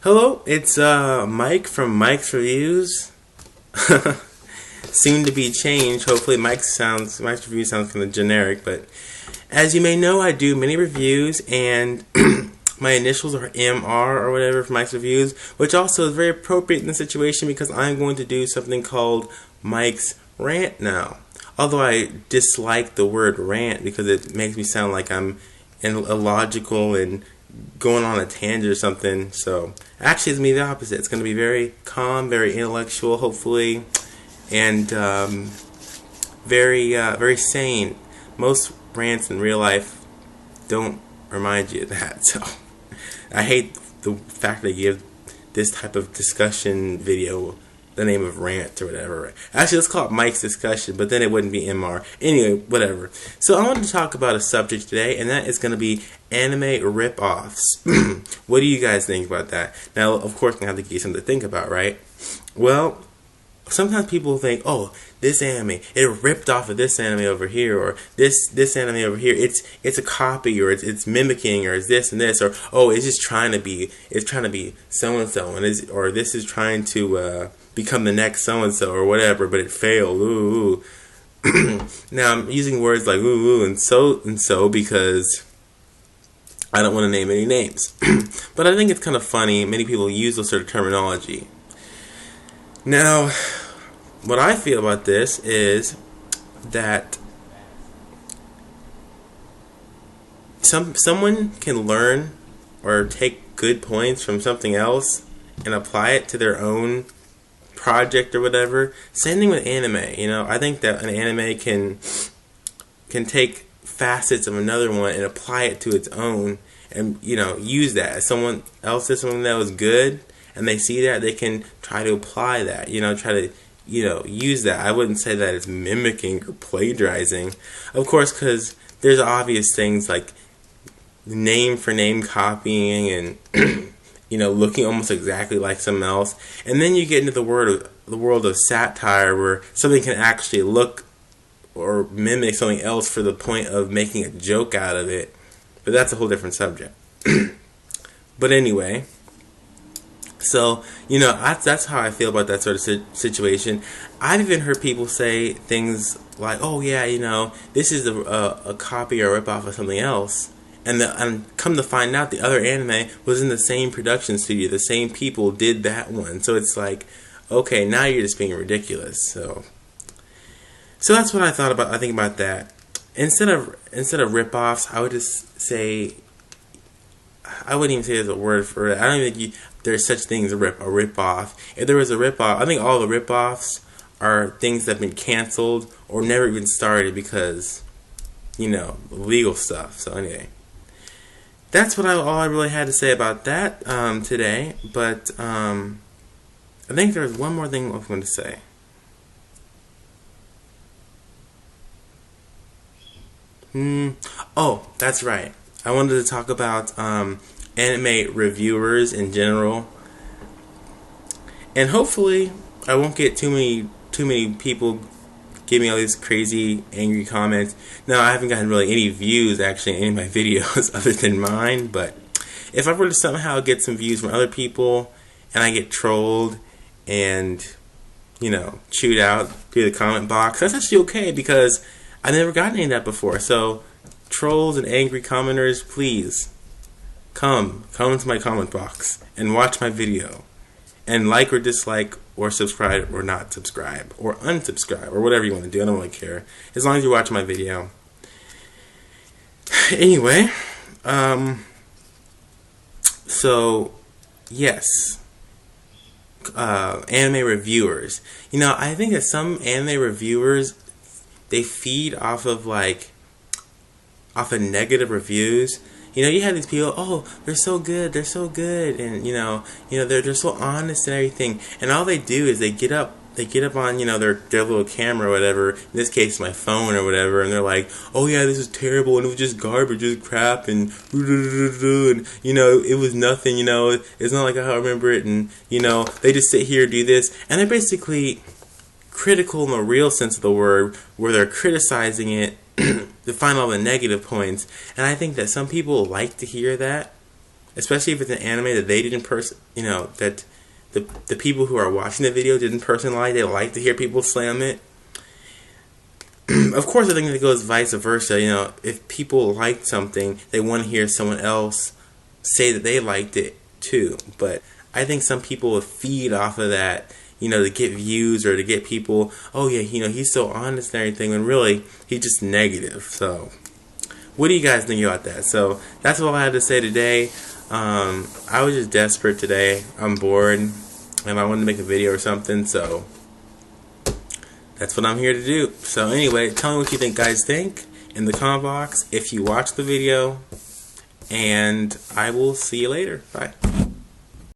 Hello, it's Mike from Mike's Reviews. Soon to be changed. Hopefully Mike's review sounds kind of generic, but as you may know, I do many reviews, and my initials are MR or whatever for Mike's Reviews, which also is very appropriate in the situation because I'm going to do something called Mike's Rant now. Although I dislike the word rant because it makes me sound like I'm illogical and going on a tangent or something. So actually it's me the opposite. It's going to be very calm, very intellectual hopefully, and very sane. Most rants in real life don't remind you of that, so I hate the fact they give this type of discussion video the name of Rant or whatever. Actually, let's call it Mike's Discussion, but then it wouldn't be MR. Anyway, whatever. So I wanted to talk about a subject today, and that is going to be anime rip-offs. What do you guys think about that? Now, of course, I'm going to have to give you something to think about, right? Well, sometimes people think, oh, this anime, it ripped off of this anime over here, or this anime over here, it's a copy, or it's mimicking, or it's this and this, or oh, it's just trying to be so and so, or this is trying to become the next so and so or whatever, but it failed. Ooh. Now I'm using words like ooh and so because I don't want to name any names, but I think it's kind of funny. Many people use those sort of terminology. Now, what I feel about this is that someone can learn or take good points from something else and apply it to their own project or whatever. Same thing with anime. You know, I think that an anime can take facets of another one and apply it to its own, and use that. If someone else did something that was good and they see that, they can try to apply that, try to, use that. I wouldn't say that it's mimicking or plagiarizing, of course, because there's obvious things like name for name copying and, looking almost exactly like someone else. And then you get into the world of satire where something can actually look or mimic something else for the point of making a joke out of it. But that's a whole different subject. But anyway, so, that's how I feel about that sort of situation. I've even heard people say things like, oh yeah, this is a copy or rip-off of something else. And come to find out, the other anime was in the same production studio. The same people did that one. So it's like, okay, now you're just being ridiculous. So that's what I thought about. I think about that. Instead of rip-offs, I would just say, I wouldn't even say there's a word for it. I don't even think there's such thing as a rip-off. If there was a rip-off, I think all the rip-offs are things that have been canceled or never even started because, legal stuff. So anyway, that's all I really had to say about that today. But I think there's one more thing I was going to say. Oh, that's right. I wanted to talk about anime reviewers in general, and hopefully I won't get too many people giving me all these crazy angry comments. No, I haven't gotten really any views actually in any of my videos other than mine, but if I were to somehow get some views from other people and I get trolled and chewed out through the comment box, that's actually okay because I've never gotten any of that before. So trolls and angry commenters, please come into my comment box and watch my video and like or dislike or subscribe or not subscribe or unsubscribe or whatever you want to do. I don't really care as long as you watch my video. Anyway, so yes, anime reviewers. I think that some anime reviewers, they feed off of negative reviews. You have these people, oh, they're so good, and they're so honest and everything. And all they do is they get up on their little camera or whatever. In this case, my phone or whatever, and they're like, oh yeah, this is terrible, and it was just garbage, just crap, and it was nothing. It's not like I remember it, and they just sit here and do this, and they're basically critical in the real sense of the word, where they're criticizing it to find all the negative points. And I think that some people like to hear that, especially if it's an anime that they didn't that the people who are watching the video didn't personally like. They like to hear people slam it. Of course, I think it goes vice versa. If people liked something, they want to hear someone else say that they liked it too. But I think some people will feed off of that, to get views or to get people, oh yeah, he's so honest and everything, when really, he's just negative. So, what do you guys think about that? So, that's all I had to say today. I was just desperate today. I'm bored, and I wanted to make a video or something, so that's what I'm here to do. So anyway, tell me what you guys think in the comment box if you watch the video, and I will see you later. Bye.